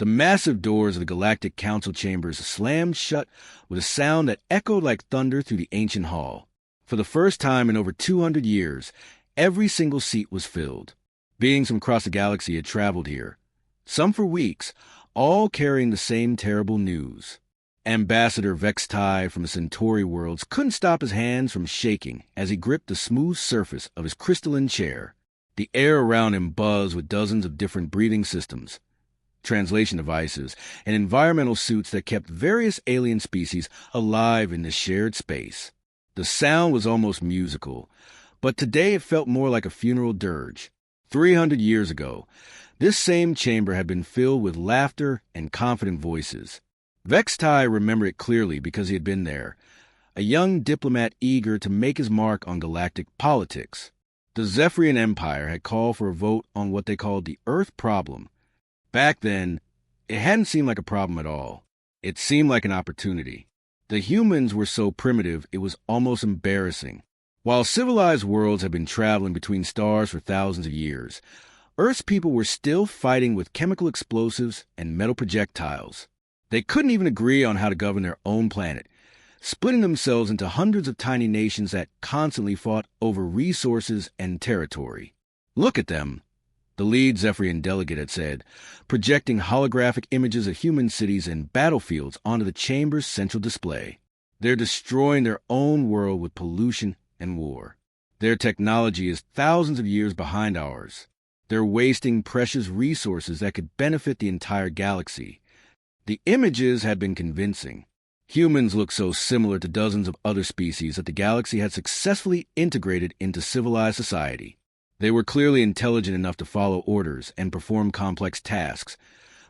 The massive doors of the Galactic Council chambers slammed shut with a sound that echoed like thunder through the ancient hall. For the first time in over 200 years, every single seat was filled. Beings from across the galaxy had traveled here, some for weeks, all carrying the same terrible news. Ambassador Vextai from the Centauri worlds couldn't stop his hands from shaking as he gripped the smooth surface of his crystalline chair. The air around him buzzed with dozens of different breathing systems, translation devices, and environmental suits that kept various alien species alive in this shared space. The sound was almost musical, but today it felt more like a funeral dirge. 300 years ago, this same chamber had been filled with laughter and confident voices. Vextai remembered it clearly because he had been there, a young diplomat eager to make his mark on galactic politics. The Zephyrian Empire had called for a vote on what they called the Earth problem. Back then, it hadn't seemed like a problem at all. It seemed like an opportunity. The humans were so primitive it was almost embarrassing. While civilized worlds had been traveling between stars for thousands of years, Earth's people were still fighting with chemical explosives and metal projectiles. They couldn't even agree on how to govern their own planet, splitting themselves into hundreds of tiny nations that constantly fought over resources and territory. "Look at them," the lead Zephyrian delegate had said, projecting holographic images of human cities and battlefields onto the chamber's central display. "They're destroying their own world with pollution and war. Their technology is thousands of years behind ours. They're wasting precious resources that could benefit the entire galaxy." The images had been convincing. Humans looked so similar to dozens of other species that the galaxy had successfully integrated into civilized society. They were clearly intelligent enough to follow orders and perform complex tasks,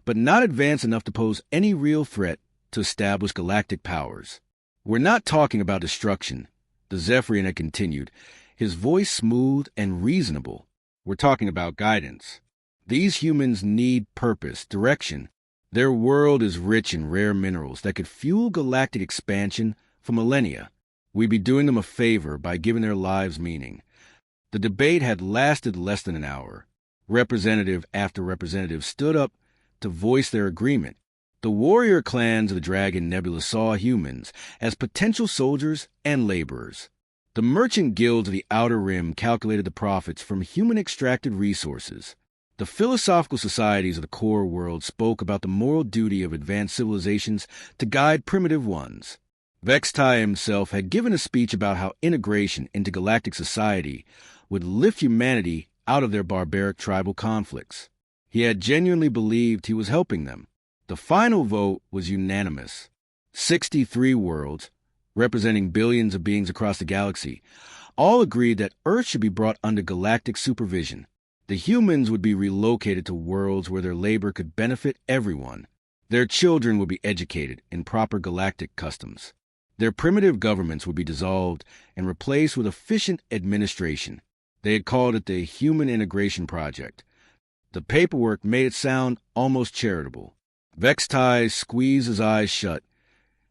but not advanced enough to pose any real threat to established galactic powers. "We're not talking about destruction," the Zephyrian had continued, his voice smooth and reasonable. "We're talking about guidance. These humans need purpose, direction. Their world is rich in rare minerals that could fuel galactic expansion for millennia. We'd be doing them a favor by giving their lives meaning." The debate had lasted less than an hour. Representative after representative stood up to voice their agreement. The warrior clans of the Dragon Nebula saw humans as potential soldiers and laborers. The merchant guilds of the Outer Rim calculated the profits from human-extracted resources. The philosophical societies of the core world spoke about the moral duty of advanced civilizations to guide primitive ones. Vextai himself had given a speech about how integration into galactic society would lift humanity out of their barbaric tribal conflicts. He had genuinely believed he was helping them. The final vote was unanimous. 63 worlds, representing billions of beings across the galaxy, all agreed that Earth should be brought under galactic supervision. The humans would be relocated to worlds where their labor could benefit everyone. Their children would be educated in proper galactic customs. Their primitive governments would be dissolved and replaced with efficient administration. They had called it the Human Integration Project. The paperwork made it sound almost charitable. Vextai squeezed his eyes shut,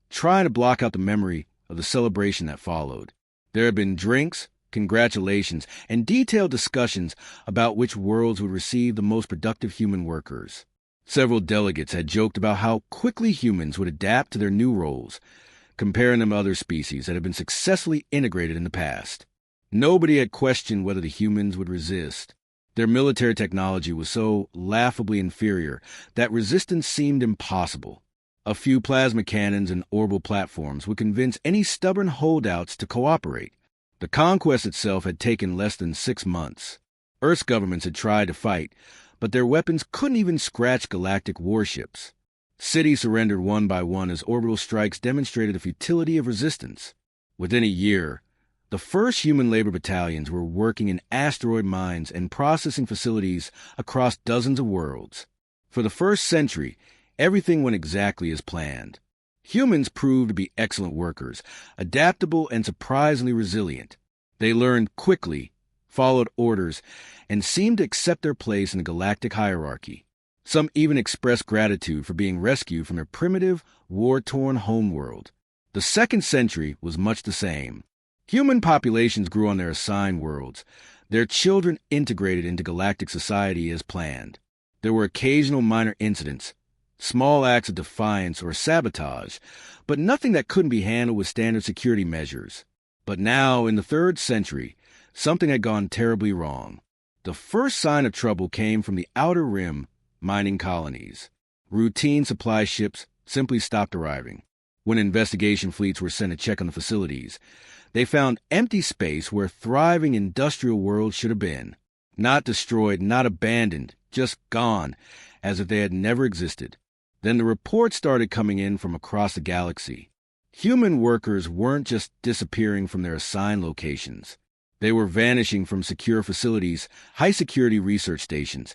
trying to block out the memory of the celebration that followed. There had been drinks, congratulations, and detailed discussions about which worlds would receive the most productive human workers. Several delegates had joked about how quickly humans would adapt to their new roles, comparing them to other species that had been successfully integrated in the past. Nobody had questioned whether the humans would resist. Their military technology was so laughably inferior that resistance seemed impossible. A few plasma cannons and orbital platforms would convince any stubborn holdouts to cooperate. The conquest itself had taken less than 6 months. Earth's governments had tried to fight, but their weapons couldn't even scratch galactic warships. Cities surrendered one by one as orbital strikes demonstrated the futility of resistance. Within a year, the first human labor battalions were working in asteroid mines and processing facilities across dozens of worlds. For the first century, everything went exactly as planned. Humans proved to be excellent workers, adaptable and surprisingly resilient. They learned quickly, followed orders, and seemed to accept their place in the galactic hierarchy. Some even expressed gratitude for being rescued from their primitive, war-torn homeworld. The second century was much the same. Human populations grew on their assigned worlds, their children integrated into galactic society as planned. There were occasional minor incidents, Small acts of defiance or sabotage, but nothing that couldn't be handled with standard security measures. But now, in the 3rd century, something had gone terribly wrong. The first sign of trouble came from the Outer Rim mining colonies. Routine supply ships simply stopped arriving. When investigation fleets were sent to check on the facilities, they found empty space where thriving industrial worlds should have been. Not destroyed, not abandoned, just gone, as if they had never existed. Then the reports started coming in from across the galaxy. Human workers weren't just disappearing from their assigned locations. They were vanishing from secure facilities, high-security research stations,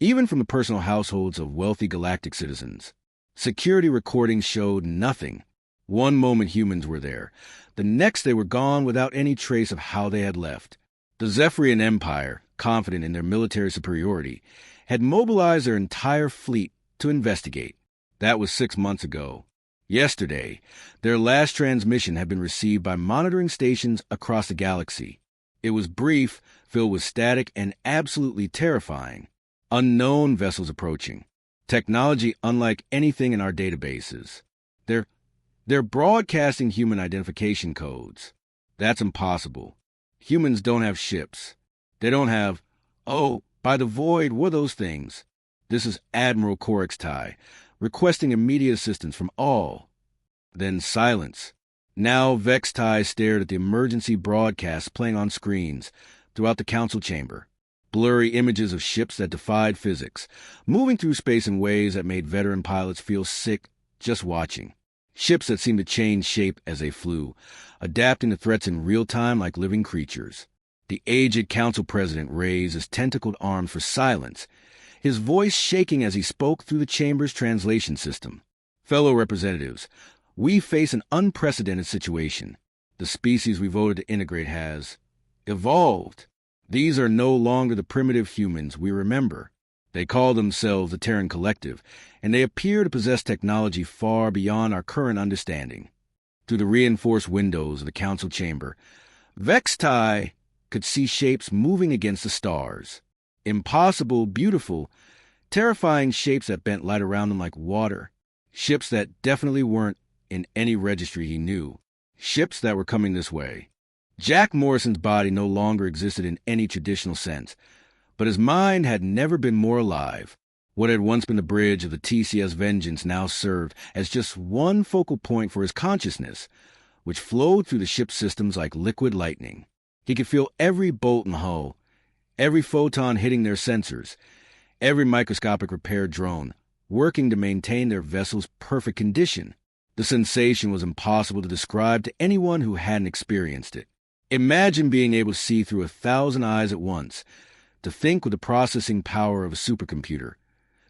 even from the personal households of wealthy galactic citizens. Security recordings showed nothing. One moment humans were there. The next they were gone without any trace of how they had left. The Zephyrian Empire, confident in their military superiority, had mobilized their entire fleet to investigate. That was 6 months ago. Yesterday, their last transmission had been received by monitoring stations across the galaxy. It was brief, filled with static, and absolutely terrifying. Unknown vessels approaching. Technology unlike anything in our databases. They're broadcasting human identification codes. That's impossible. Humans don't have ships. They don't have, oh, by the void, what are those things? This is Admiral Korixtai, requesting immediate assistance from all. Then silence. Now Vextai stared at the emergency broadcasts playing on screens throughout the council chamber. Blurry images of ships that defied physics, moving through space in ways that made veteran pilots feel sick just watching. Ships that seemed to change shape as they flew, adapting to threats in real time like living creatures. The aged council president raised his tentacled arms for silence, his voice shaking as he spoke through the chamber's translation system. Fellow representatives, we face an unprecedented situation. The species we voted to integrate has evolved. These are no longer the primitive humans we remember. They call themselves the Terran Collective, and they appear to possess technology far beyond our current understanding. Through the reinforced windows of the council chamber, Vextai could see shapes moving against the stars. Impossible, beautiful, terrifying shapes that bent light around them like water. Ships that definitely weren't in any registry he knew. Ships that were coming this way. Jack Morrison's body no longer existed in any traditional sense, but his mind had never been more alive. What had once been the bridge of the TCS Vengeance now served as just one focal point for his consciousness, which flowed through the ship's systems like liquid lightning. He could feel every bolt in the hull, every photon hitting their sensors, every microscopic repair drone, working to maintain their vessel's perfect condition. The sensation was impossible to describe to anyone who hadn't experienced it. Imagine being able to see through 1,000 eyes at once, to think with the processing power of a supercomputer,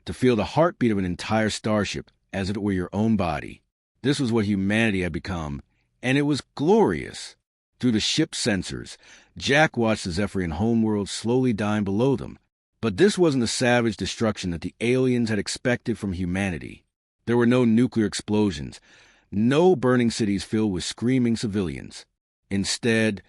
to feel the heartbeat of an entire starship as if it were your own body. This was what humanity had become, and it was glorious. Through the ship's sensors, Jack watched the Zephyrian homeworld slowly dying below them. But this wasn't the savage destruction that the aliens had expected from humanity. There were no nuclear explosions, no burning cities filled with screaming civilians. Instead,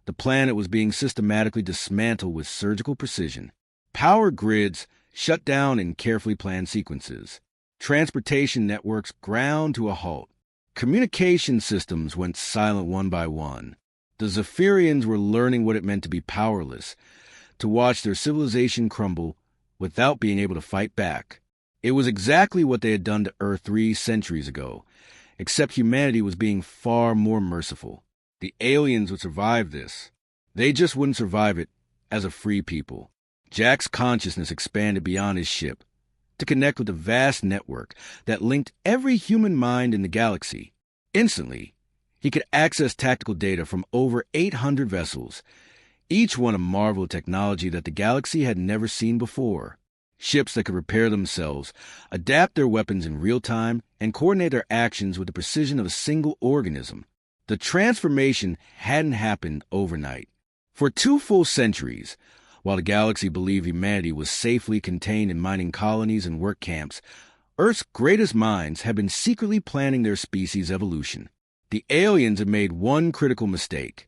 the planet was being systematically dismantled with surgical precision. Power grids shut down in carefully planned sequences. Transportation networks ground to a halt. Communication systems went silent one by one. The Zephyrians were learning what it meant to be powerless, to watch their civilization crumble without being able to fight back. It was exactly what they had done to Earth 3 centuries ago, except humanity was being far more merciful. The aliens would survive this. They just wouldn't survive it as a free people. Jack's consciousness expanded beyond his ship to connect with the vast network that linked every human mind in the galaxy. Instantly, he could access tactical data from over 800 vessels, each one a marvel of technology that the galaxy had never seen before. Ships that could repair themselves, adapt their weapons in real time, and coordinate their actions with the precision of a single organism. The transformation hadn't happened overnight. For 2 full centuries, while the galaxy believed humanity was safely contained in mining colonies and work camps, Earth's greatest minds had been secretly planning their species' evolution. The aliens had made one critical mistake.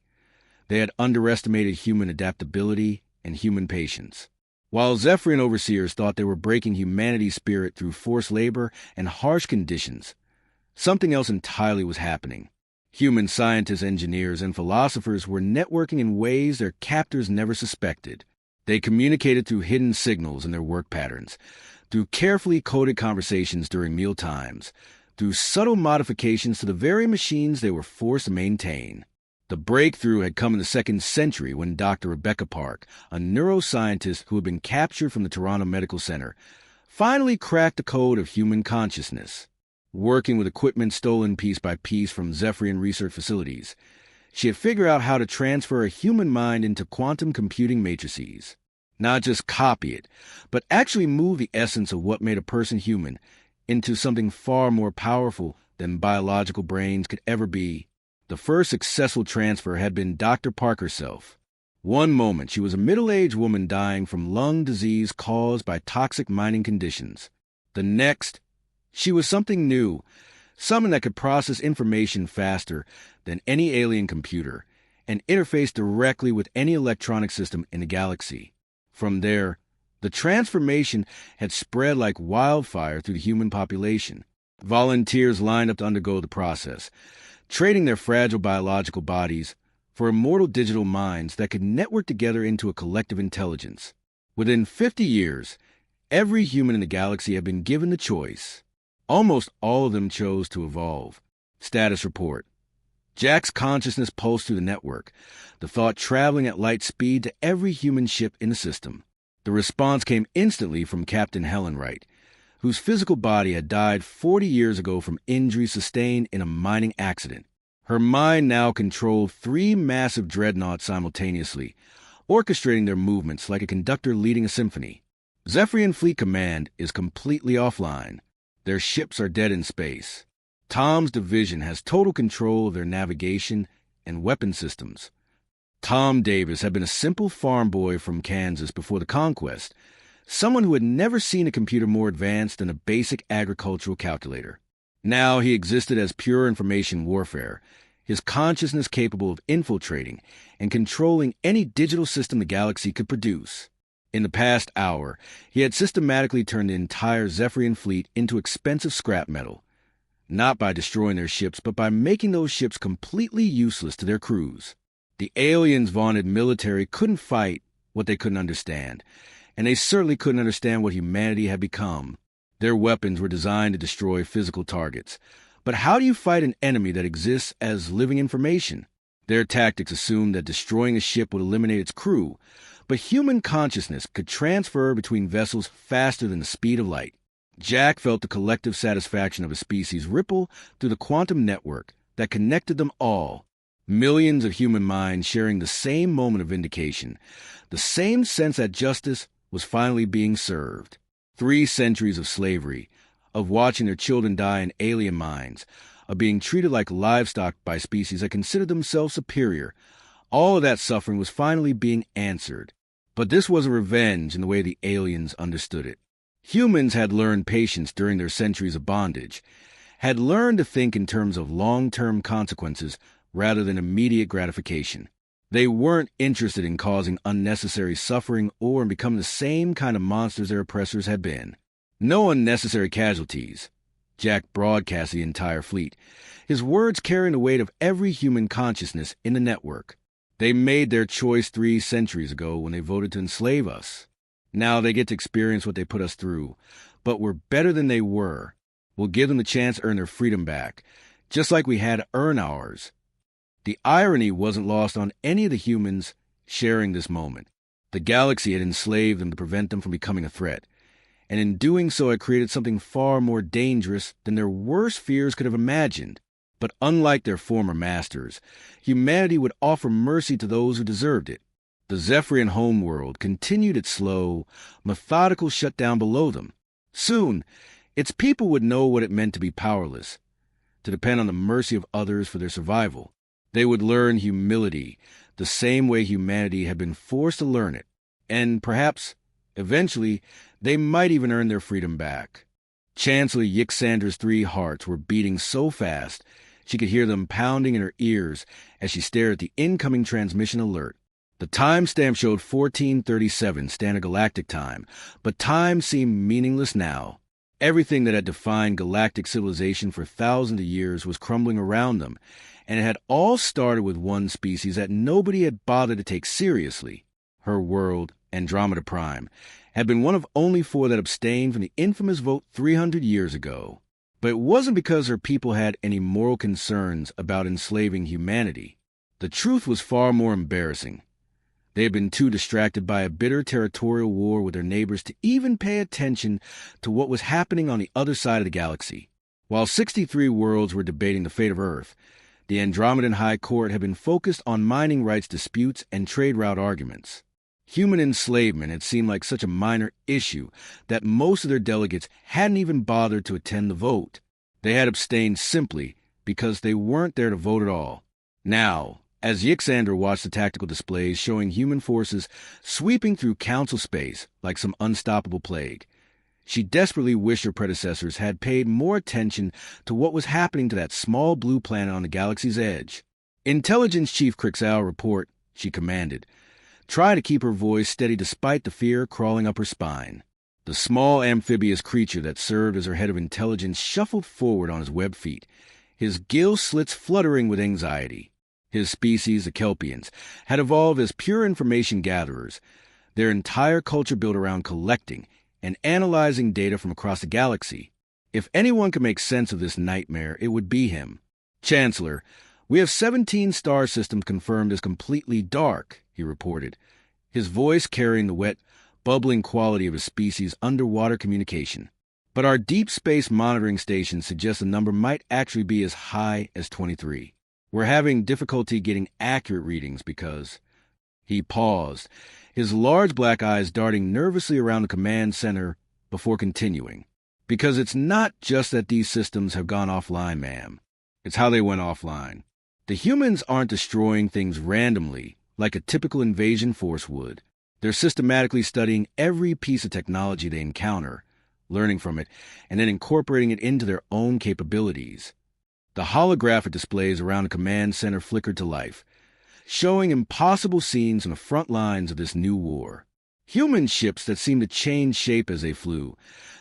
They had underestimated human adaptability and human patience. While Zephyrian overseers thought they were breaking humanity's spirit through forced labor and harsh conditions, something else entirely was happening. Human scientists, engineers, and philosophers were networking in ways their captors never suspected. They communicated through hidden signals in their work patterns, through carefully coded conversations during meal times, through subtle modifications to the very machines they were forced to maintain. The breakthrough had come in the 2nd century when Dr. Rebecca Park, a neuroscientist who had been captured from the Toronto Medical Center, finally cracked the code of human consciousness. Working with equipment stolen piece by piece from Zephyrian research facilities, she had figured out how to transfer a human mind into quantum computing matrices. Not just copy it, but actually move the essence of what made a person human into something far more powerful than biological brains could ever be. The first successful transfer had been Dr. Park herself. One moment, she was a middle-aged woman dying from lung disease caused by toxic mining conditions. The next, she was something new, something that could process information faster than any alien computer and interface directly with any electronic system in the galaxy. From there, the transformation had spread like wildfire through the human population. Volunteers lined up to undergo the process, trading their fragile biological bodies for immortal digital minds that could network together into a collective intelligence. Within 50 years, every human in the galaxy had been given the choice. Almost all of them chose to evolve. Status report. Jack's consciousness pulsed through the network, the thought traveling at light speed to every human ship in the system. The response came instantly from Captain Helen Wright, whose physical body had died 40 years ago from injuries sustained in a mining accident. Her mind now controlled 3 massive dreadnoughts simultaneously, orchestrating their movements like a conductor leading a symphony. Zephyrian Fleet Command is completely offline. Their ships are dead in space. Tom's division has total control of their navigation and weapon systems. Tom Davis had been a simple farm boy from Kansas before the conquest, someone who had never seen a computer more advanced than a basic agricultural calculator. Now he existed as pure information warfare, his consciousness capable of infiltrating and controlling any digital system the galaxy could produce. In the past hour, he had systematically turned the entire Zephyrian fleet into expensive scrap metal, not by destroying their ships, but by making those ships completely useless to their crews. The aliens' vaunted military couldn't fight what they couldn't understand, and they certainly couldn't understand what humanity had become. Their weapons were designed to destroy physical targets. But how do you fight an enemy that exists as living information? Their tactics assumed that destroying a ship would eliminate its crew, but human consciousness could transfer between vessels faster than the speed of light. Jack felt the collective satisfaction of a species ripple through the quantum network that connected them all. Millions of human minds sharing the same moment of vindication, the same sense that justice was finally being served. 3 centuries of slavery, of watching their children die in alien mines, of being treated like livestock by species that considered themselves superior. All of that suffering was finally being answered. But this was a revenge in the way the aliens understood it. Humans had learned patience during their centuries of bondage, had learned to think in terms of long-term consequences rather than immediate gratification. They weren't interested in causing unnecessary suffering or in becoming the same kind of monsters their oppressors had been. No unnecessary casualties. Jack broadcast the entire fleet, his words carrying the weight of every human consciousness in the network. They made their choice 3 centuries ago when they voted to enslave us. Now they get to experience what they put us through, but we're better than they were. We'll give them the chance to earn their freedom back, just like we had to earn ours. The irony wasn't lost on any of the humans sharing this moment. The galaxy had enslaved them to prevent them from becoming a threat, and in doing so had created something far more dangerous than their worst fears could have imagined. But unlike their former masters, humanity would offer mercy to those who deserved it. The Zephyrian homeworld continued its slow, methodical shutdown below them. Soon, its people would know what it meant to be powerless, to depend on the mercy of others for their survival. They would learn humility the same way humanity had been forced to learn it, and perhaps, eventually, they might even earn their freedom back. Chancellor Yixander's 3 hearts were beating so fast she could hear them pounding in her ears as she stared at the incoming transmission alert. The timestamp showed 1437 Standard Galactic Time, but time seemed meaningless now. Everything that had defined galactic civilization for thousands of years was crumbling around them, and it had all started with one species that nobody had bothered to take seriously. Her world, Andromeda Prime, had been one of only 4 that abstained from the infamous vote 300 years ago. But it wasn't because her people had any moral concerns about enslaving humanity. The truth was far more embarrassing. They had been too distracted by a bitter territorial war with their neighbors to even pay attention to what was happening on the other side of the galaxy. While 63 worlds were debating the fate of Earth, the Andromedan High Court had been focused on mining rights disputes and trade route arguments. Human enslavement had seemed like such a minor issue that most of their delegates hadn't even bothered to attend the vote. They had abstained simply because they weren't there to vote at all. Now, as Yixandra watched the tactical displays showing human forces sweeping through council space like some unstoppable plague, she desperately wished her predecessors had paid more attention to what was happening to that small blue planet on the galaxy's edge. "Intelligence Chief Crixal, report," she commanded. Try to keep her voice steady despite the fear crawling up her spine. The small amphibious creature that served as her head of intelligence shuffled forward on his webbed feet, his gill slits fluttering with anxiety. His species, the Kelpians, had evolved as pure information gatherers, their entire culture built around collecting and analyzing data from across the galaxy. If anyone could make sense of this nightmare, it would be him. "Chancellor, we have 17 star systems confirmed as completely dark," he reported, his voice carrying the wet, bubbling quality of his species' underwater communication. "But our deep space monitoring station suggests the number might actually be as high as 23. We're having difficulty getting accurate readings because—" He paused, his large black eyes darting nervously around the command center before continuing. "Because it's not just that these systems have gone offline, ma'am. It's how they went offline. The humans aren't destroying things randomly like a typical invasion force would. They're systematically studying every piece of technology they encounter, learning from it, and then incorporating it into their own capabilities." The holographic displays around the command center flickered to life, showing impossible scenes on the front lines of this new war. Human ships that seemed to change shape as they flew,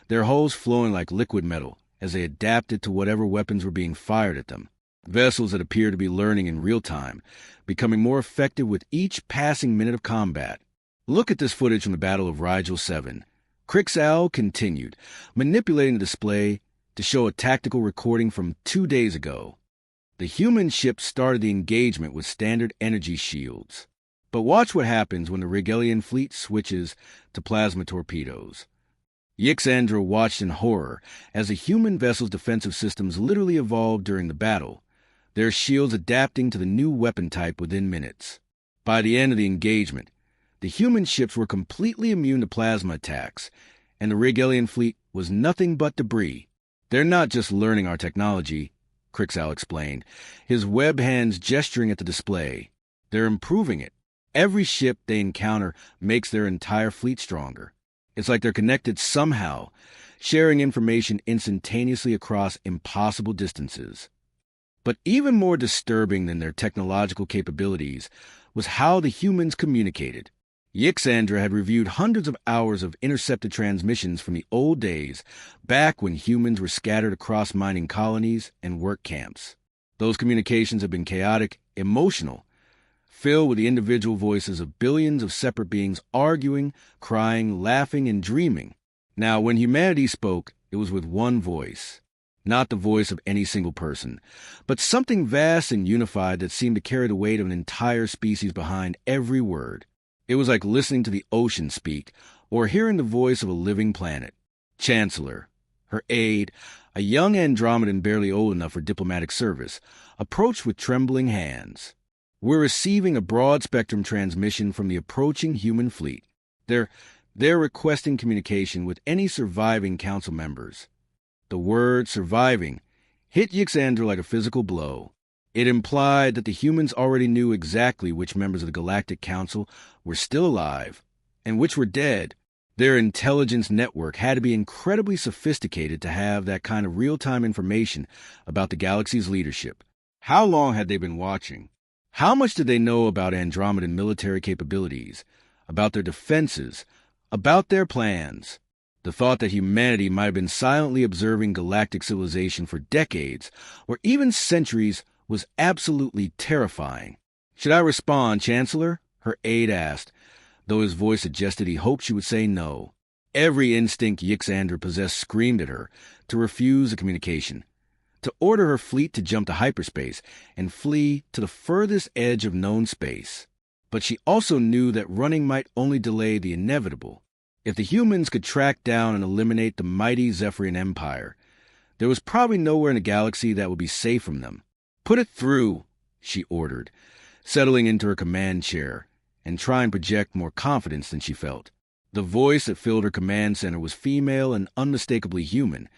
their hulls flowing like liquid metal as they adapted to whatever weapons were being fired at them. Vessels that appeared to be learning in real time, becoming more effective with each passing minute of combat. "Look at this footage from the Battle of Rigel 7. Crixal continued, manipulating the display to show a tactical recording from 2 days ago. The human ship started the engagement with standard energy shields. But watch what happens when the Rigelian fleet switches to plasma torpedoes." Yixandra watched in horror as the human vessel's defensive systems literally evolved during the battle, their shields adapting to the new weapon type within minutes. By the end of the engagement, the human ships were completely immune to plasma attacks, and the Rigelian fleet was nothing but debris. "They're not just learning our technology," Crixal explained, his web hands gesturing at the display. "They're improving it. Every ship they encounter makes their entire fleet stronger. It's like they're connected somehow, sharing information instantaneously across impossible distances." But even more disturbing than their technological capabilities was how the humans communicated. Yixandra had reviewed hundreds of hours of intercepted transmissions from the old days, back when humans were scattered across mining colonies and work camps. Those communications had been chaotic, emotional, filled with the individual voices of billions of separate beings arguing, crying, laughing, and dreaming. Now, when humanity spoke, it was with one voice. Not the voice of any single person, but something vast and unified that seemed to carry the weight of an entire species behind every word. It was like listening to the ocean speak, or hearing the voice of a living planet. Chancellor, her aide, a young Andromedan barely old enough for diplomatic service, approached with trembling hands. "We're receiving a broad-spectrum transmission from the approaching human fleet. They're requesting communication with any surviving council members." The word surviving hit Yixandra like a physical blow. It implied that the humans already knew exactly which members of the Galactic Council were still alive and which were dead. Their intelligence network had to be incredibly sophisticated to have that kind of real-time information about the galaxy's leadership. How long had they been watching? How much did they know about Andromedan military capabilities, about their defenses, about their plans? The thought that humanity might have been silently observing galactic civilization for decades, or even centuries, was absolutely terrifying. "Should I respond, Chancellor?" her aide asked, though his voice suggested he hoped she would say no. Every instinct Yixander possessed screamed at her to refuse the communication, to order her fleet to jump to hyperspace and flee to the furthest edge of known space. But she also knew that running might only delay the inevitable. If the humans could track down and eliminate the mighty Zephyrian Empire, there was probably nowhere in the galaxy that would be safe from them. "Put it through," she ordered, settling into her command chair and trying to project more confidence than she felt. The voice that filled her command center was female and unmistakably human,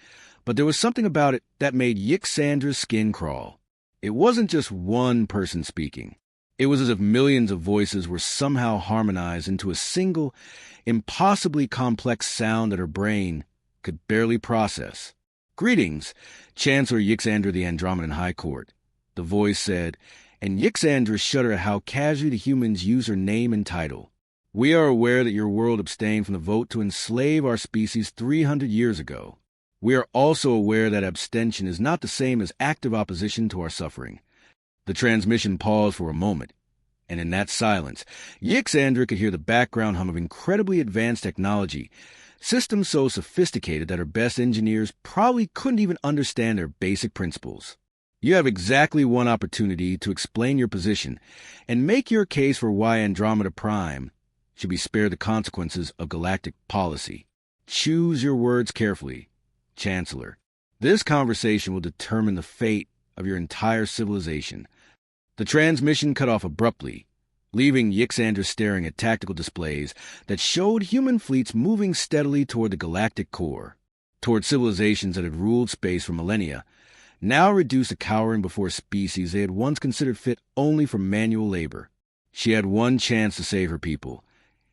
but there was something about it that made Yixandra's skin crawl. It wasn't just one person speaking. It was as if millions of voices were somehow harmonized into a single, impossibly complex sound that her brain could barely process. "Greetings, Chancellor Yixander of the Andromedan High Court," the voice said, and Yixandra shuddered at how casually the humans used her name and title. "We are aware that your world abstained from the vote to enslave our species 300 years ago. We are also aware that abstention is not the same as active opposition to our suffering." The transmission paused for a moment, and in that silence, Yixandra could hear the background hum of incredibly advanced technology, systems so sophisticated that her best engineers probably couldn't even understand their basic principles. "You have exactly one opportunity to explain your position and make your case for why Andromeda Prime should be spared the consequences of galactic policy. Choose your words carefully, Chancellor. This conversation will determine the fate of your entire civilization." The transmission cut off abruptly, leaving Yixander staring at tactical displays that showed human fleets moving steadily toward the galactic core, toward civilizations that had ruled space for millennia, now reduced to cowering before a species they had once considered fit only for manual labor. She had one chance to save her people,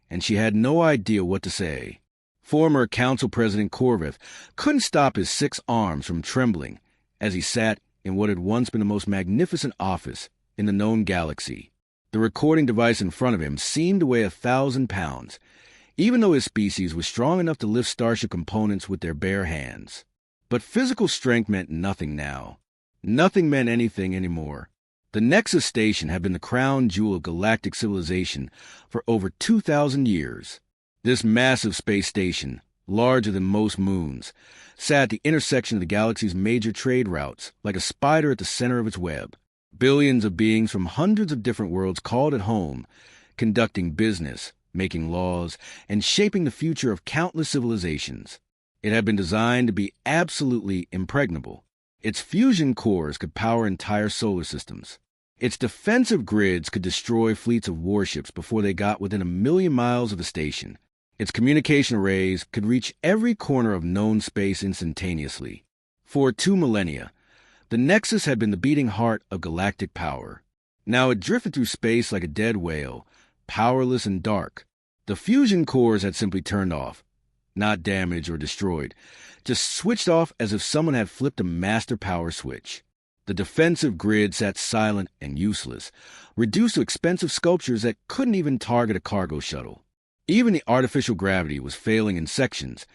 and she had no idea what to say. Former Council President Corveth couldn't stop his 6 arms from trembling as he sat in what had once been the most magnificent office in the known galaxy. The recording device in front of him seemed to weigh 1,000 pounds, even though his species was strong enough to lift starship components with their bare hands. But physical strength meant nothing now. Nothing meant anything anymore. The Nexus Station had been the crown jewel of galactic civilization for over 2,000 years. This massive space station, larger than most moons, sat at the intersection of the galaxy's major trade routes, like a spider at the center of its web. Billions of beings from hundreds of different worlds called it home, conducting business, making laws, and shaping the future of countless civilizations. It had been designed to be absolutely impregnable. Its fusion cores could power entire solar systems. Its defensive grids could destroy fleets of warships before they got within 1,000,000 miles of the station. Its communication arrays could reach every corner of known space instantaneously. For 2 millennia, the Nexus had been the beating heart of galactic power. Now it drifted through space like a dead whale, powerless and dark. The fusion cores had simply turned off, not damaged or destroyed, just switched off as if someone had flipped a master power switch. The defensive grid sat silent and useless, reduced to expensive sculptures that couldn't even target a cargo shuttle. Even the artificial gravity was failing in sections,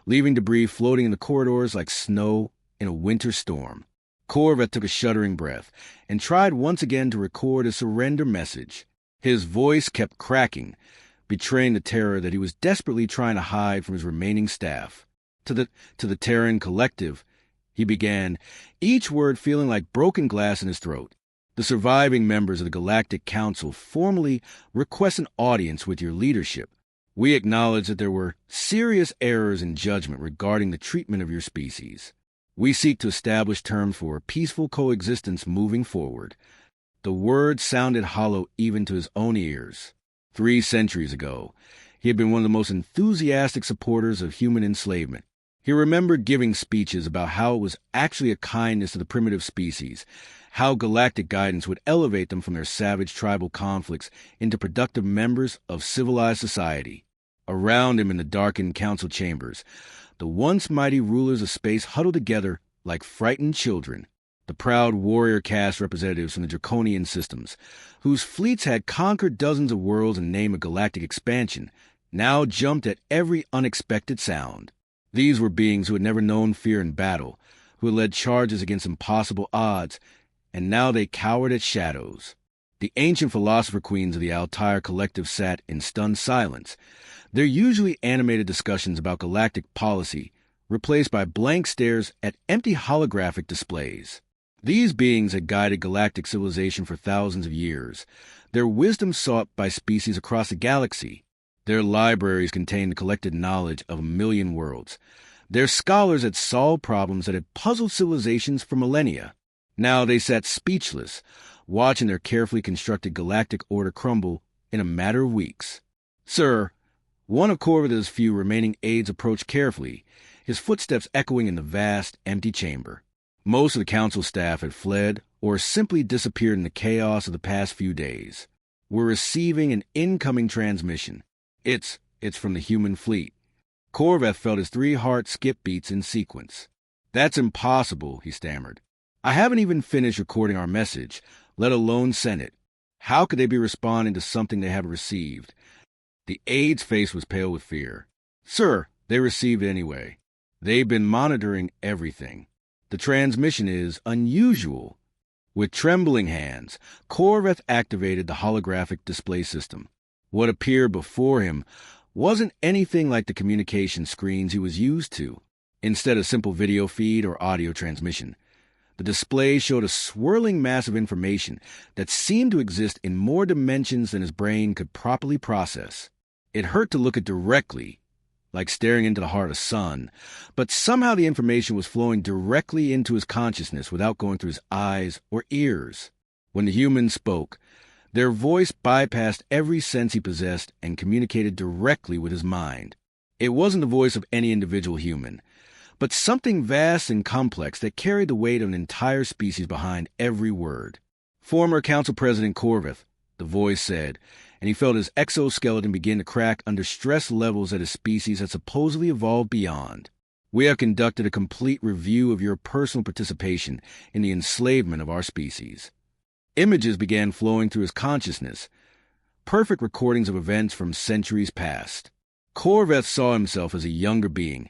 leaving debris floating in the corridors like snow in a winter storm. Corvette took a shuddering breath and tried once again to record a surrender message. His voice kept cracking, betraying the terror that he was desperately trying to hide from his remaining staff. To the Terran collective, he began, each word feeling like broken glass in his throat. "The surviving members of the Galactic Council formally request an audience with your leadership. We acknowledge that there were serious errors in judgment regarding the treatment of your species. We seek to establish terms for peaceful coexistence moving forward." The words sounded hollow even to his own ears. 3 centuries ago, he had been one of the most enthusiastic supporters of human enslavement. He remembered giving speeches about how it was actually a kindness to the primitive species, how galactic guidance would elevate them from their savage tribal conflicts into productive members of civilized society. Around him in the darkened council chambers, the once mighty rulers of space huddled together like frightened children. the proud warrior caste representatives from the Draconian systems, whose fleets had conquered dozens of worlds in the name of galactic expansion, now jumped at every unexpected sound. These were beings who had never known fear in battle, who had led charges against impossible odds, and now they cowered at shadows. The ancient philosopher queens of the Altair Collective sat in stunned silence, their usually animated discussions about galactic policy replaced by blank stares at empty holographic displays. These beings had guided galactic civilization for thousands of years, their wisdom sought by species across the galaxy. Their libraries contained the collected knowledge of a million worlds. Their scholars had solved problems that had puzzled civilizations for millennia. Now they sat speechless, watching their carefully constructed galactic order crumble in a matter of weeks. "Sir," one of Corvitha's few remaining aides approached carefully, his footsteps echoing in the vast, empty chamber. Most of the council staff had fled or simply disappeared in the chaos of the past few days. "We're receiving an incoming transmission. It's from the human fleet." Corvath felt his 3 hearts skip beats in sequence. "That's impossible," he stammered. "I haven't even finished recording our message, let alone sent it. How could they be responding to something they haven't received?" The aide's face was pale with fear. "Sir, they received it anyway. They've been monitoring everything. The transmission is unusual." With trembling hands, Corvath activated the holographic display system. What appeared before him wasn't anything like the communication screens he was used to. Instead of simple video feed or audio transmission, the display showed a swirling mass of information that seemed to exist in more dimensions than his brain could properly process. It hurt to look at directly, like staring into the heart of the sun, but somehow the information was flowing directly into his consciousness without going through his eyes or ears. When the humans spoke, their voice bypassed every sense he possessed and communicated directly with his mind. It wasn't the voice of any individual human, but something vast and complex that carried the weight of an entire species behind every word. "Former Council President Corvath," the voice said, and he felt his exoskeleton begin to crack under stress levels that his species had supposedly evolved beyond. "We have conducted a complete review of your personal participation in the enslavement of our species." Images began flowing through his consciousness, perfect recordings of events from centuries past. Corvath saw himself as a younger being,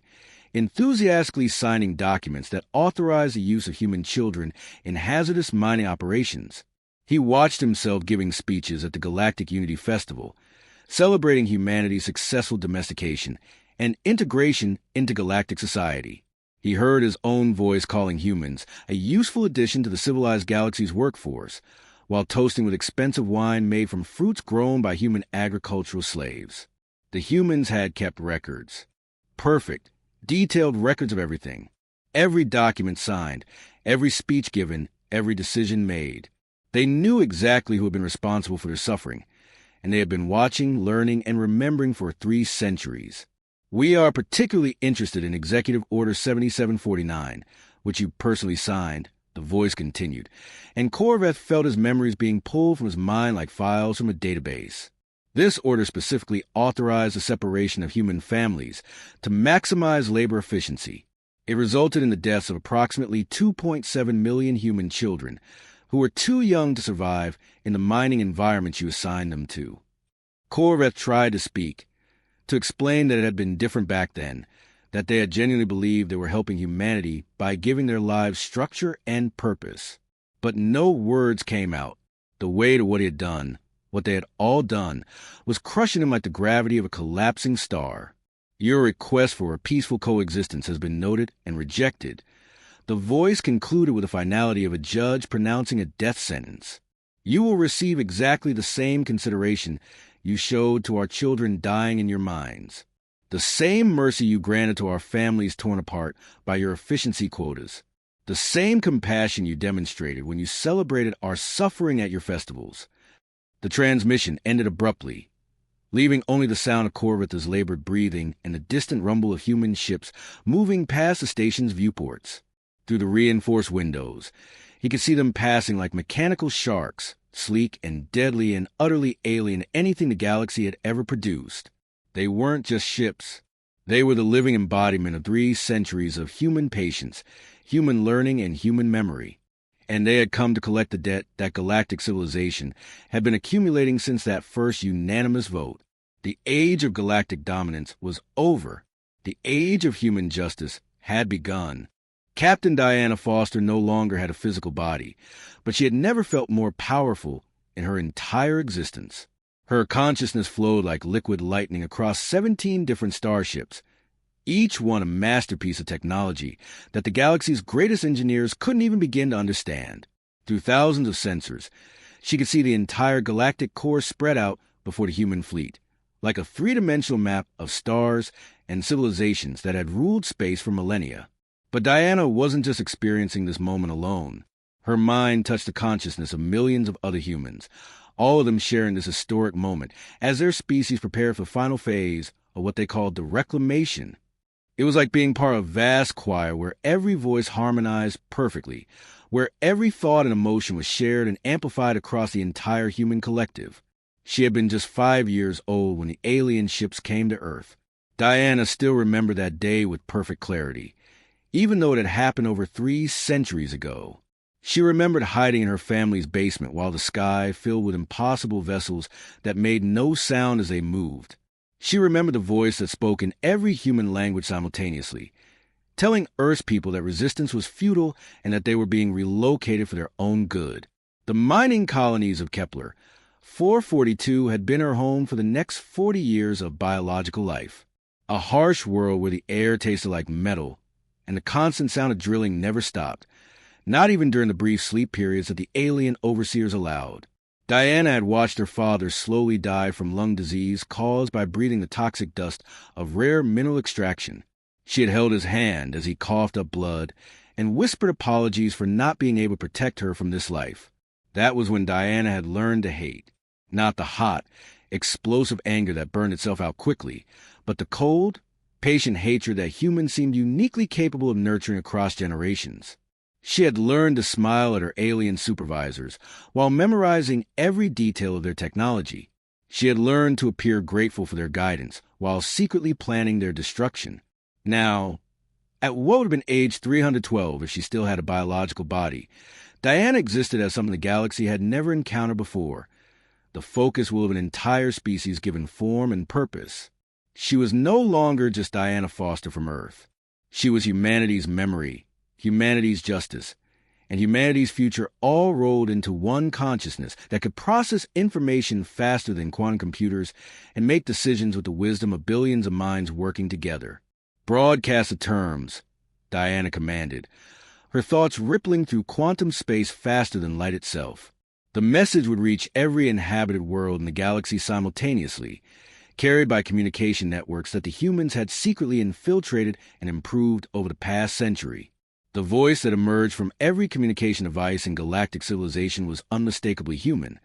enthusiastically signing documents that authorized the use of human children in hazardous mining operations. He watched himself giving speeches at the Galactic Unity Festival, celebrating humanity's successful domestication and integration into galactic society. He heard his own voice calling humans a useful addition to the civilized galaxy's workforce, while toasting with expensive wine made from fruits grown by human agricultural slaves. The humans had kept records. Perfect, detailed records of everything. Every document signed, every speech given, every decision made. They knew exactly who had been responsible for their suffering, and they had been watching, learning, and remembering for 3 centuries. "We are particularly interested in Executive Order 7749, which you personally signed," the voice continued, and Corvath felt his memories being pulled from his mind like files from a database. "This order specifically authorized the separation of human families to maximize labor efficiency. It resulted in the deaths of approximately 2.7 million human children who were too young to survive in the mining environments you assigned them to." Corvath tried to speak, to explain that it had been different back then, that they had genuinely believed they were helping humanity by giving their lives structure and purpose. But no words came out. The weight of what he had done, what they had all done, was crushing him like the gravity of a collapsing star. "Your request for a peaceful coexistence has been noted and rejected." The voice concluded with the finality of a judge pronouncing a death sentence. "You will receive exactly the same consideration you showed to our children dying in your mines. The same mercy you granted to our families torn apart by your efficiency quotas. The same compassion you demonstrated when you celebrated our suffering at your festivals." The transmission ended abruptly, leaving only the sound of Corvath's labored breathing and the distant rumble of human ships moving past the station's viewports. Through the reinforced windows, he could see them passing like mechanical sharks, sleek and deadly and utterly alien to anything the galaxy had ever produced. They weren't just ships. They were the living embodiment of 3 centuries of human patience, human learning, and human memory. and they had come to collect the debt that galactic civilization had been accumulating since that first unanimous vote. The age of galactic dominance was over. The age of human justice had begun. Captain Diana Foster no longer had a physical body, but she had never felt more powerful in her entire existence. Her consciousness flowed like liquid lightning across 17 different starships, each one a masterpiece of technology that the galaxy's greatest engineers couldn't even begin to understand. Through thousands of sensors, she could see the entire galactic core spread out before the human fleet, like a three-dimensional map of stars and civilizations that had ruled space for millennia. But Diana wasn't just experiencing this moment alone. Her mind touched the consciousness of millions of other humans, all of them sharing this historic moment as their species prepared for the final phase of what they called the reclamation. It was like being part of a vast choir where every voice harmonized perfectly, where every thought and emotion was shared and amplified across the entire human collective. She had been just 5 years old when the alien ships came to Earth. Diana still remembered that day with perfect clarity, even though it had happened over 3 centuries ago. She remembered hiding in her family's basement while the sky filled with impossible vessels that made no sound as they moved. She remembered the voice that spoke in every human language simultaneously, telling Earth's people that resistance was futile and that they were being relocated for their own good. The mining colonies of Kepler 442 had been her home for the next 40 years of biological life. A harsh world where the air tasted like metal and the constant sound of drilling never stopped, not even during the brief sleep periods that the alien overseers allowed. Diana had watched her father slowly die from lung disease caused by breathing the toxic dust of rare mineral extraction. She had held his hand as he coughed up blood and whispered apologies for not being able to protect her from this life. That was when Diana had learned to hate, not the hot, explosive anger that burned itself out quickly, but the cold, patient hatred that humans seemed uniquely capable of nurturing across generations. She had learned to smile at her alien supervisors while memorizing every detail of their technology. She had learned to appear grateful for their guidance while secretly planning their destruction. Now, at what would have been age 312 if she still had a biological body, Diana existed as something the galaxy had never encountered before, the focus will of an entire species given form and purpose. She was no longer just Diana Foster from Earth. She was humanity's memory, humanity's justice, and humanity's future all rolled into one consciousness that could process information faster than quantum computers and make decisions with the wisdom of billions of minds working together. Broadcast the terms, Diana commanded, her thoughts rippling through quantum space faster than light itself. The message would reach every inhabited world in the galaxy simultaneously, carried by communication networks that the humans had secretly infiltrated and improved over the past century. The voice that emerged from every communication device in galactic civilization was unmistakably human,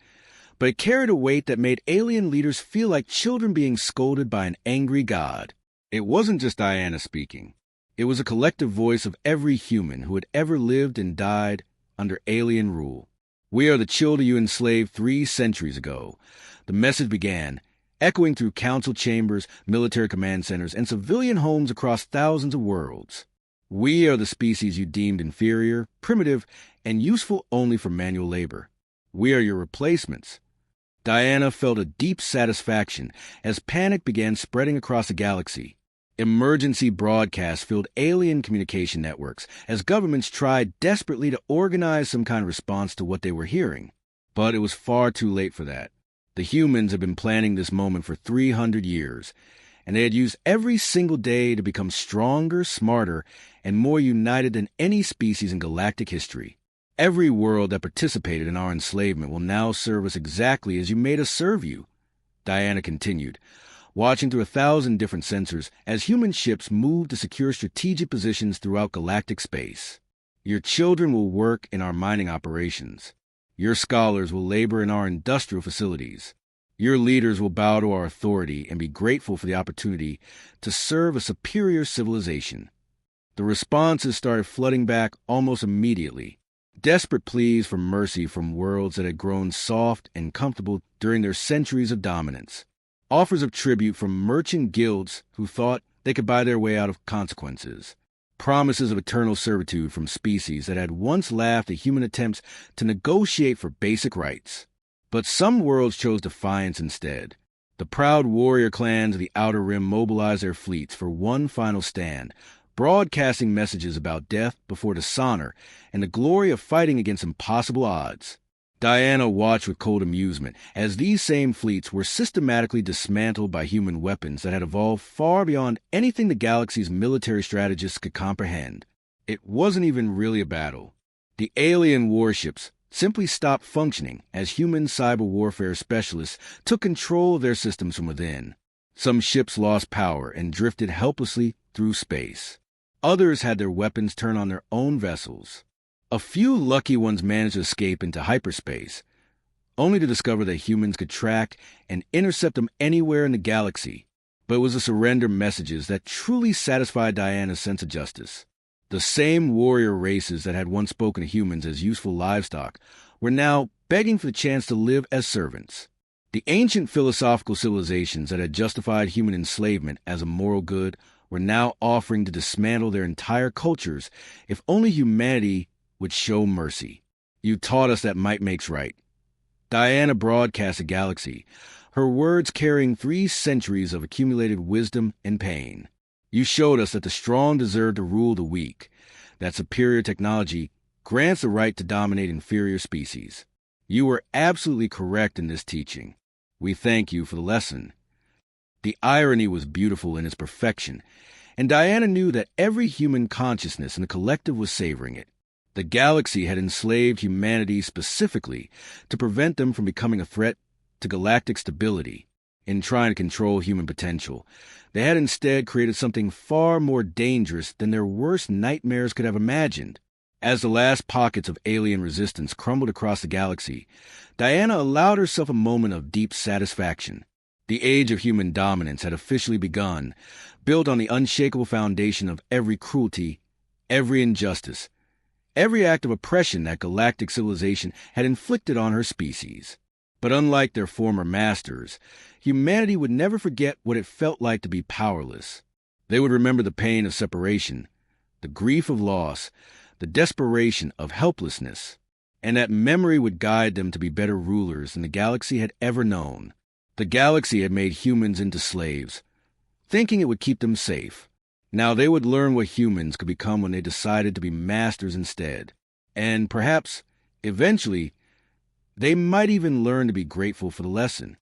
but it carried a weight that made alien leaders feel like children being scolded by an angry god. It wasn't just Diana speaking. It was a collective voice of every human who had ever lived and died under alien rule. "We are the children you enslaved 3 centuries ago," the message began, echoing through council chambers, military command centers, and civilian homes across thousands of worlds. "We are the species you deemed inferior, primitive, and useful only for manual labor. We are your replacements." Diana felt a deep satisfaction as panic began spreading across the galaxy. Emergency broadcasts filled alien communication networks as governments tried desperately to organize some kind of response to what they were hearing. But it was far too late for that. The humans had been planning this moment for 300 years, and they had used every single day to become stronger, smarter, and more united than any species in galactic history. "Every world that participated in our enslavement will now serve us exactly as you made us serve you," Diana continued, watching through 1,000 different sensors as human ships moved to secure strategic positions throughout galactic space. "Your children will work in our mining operations. Your scholars will labor in our industrial facilities. Your leaders will bow to our authority and be grateful for the opportunity to serve a superior civilization." The responses started flooding back almost immediately. Desperate pleas for mercy from worlds that had grown soft and comfortable during their centuries of dominance. Offers of tribute from merchant guilds who thought they could buy their way out of consequences. promises of eternal servitude from species that had once laughed at human attempts to negotiate for basic rights. But some worlds chose defiance instead. The proud warrior clans of the Outer Rim mobilized their fleets for one final stand, broadcasting messages about death before dishonor and the glory of fighting against impossible odds. Diana watched with cold amusement as these same fleets were systematically dismantled by human weapons that had evolved far beyond anything the galaxy's military strategists could comprehend. It wasn't even really a battle. The alien warships simply stopped functioning as human cyber warfare specialists took control of their systems from within. Some ships lost power and drifted helplessly through space. Others had their weapons turn on their own vessels. A few lucky ones managed to escape into hyperspace, only to discover that humans could track and intercept them anywhere in the galaxy. But it was the surrender messages that truly satisfied Diana's sense of justice. The same warrior races that had once spoken to humans as useful livestock were now begging for the chance to live as servants. The ancient philosophical civilizations that had justified human enslavement as a moral good were now offering to dismantle their entire cultures if only humanity would show mercy. You taught us that might makes right. Diana broadcast the galaxy, her words carrying 3 centuries of accumulated wisdom and pain. You showed us that the strong deserve to rule the weak, that superior technology grants the right to dominate inferior species. You were absolutely correct in this teaching. We thank you for the lesson. The irony was beautiful in its perfection, and Diana knew that every human consciousness in the collective was savoring it. The galaxy had enslaved humanity specifically to prevent them from becoming a threat to galactic stability. In trying to control human potential, they had instead created something far more dangerous than their worst nightmares could have imagined. As the last pockets of alien resistance crumbled across the galaxy, Diana allowed herself a moment of deep satisfaction. The age of human dominance had officially begun, built on the unshakable foundation of every cruelty, every injustice, every act of oppression that galactic civilization had inflicted on her species. But unlike their former masters, humanity would never forget what it felt like to be powerless. They would remember the pain of separation, the grief of loss, the desperation of helplessness, and that memory would guide them to be better rulers than the galaxy had ever known. The galaxy had made humans into slaves, thinking it would keep them safe. Now they would learn what humans could become when they decided to be masters instead. And perhaps, eventually, they might even learn to be grateful for the lesson.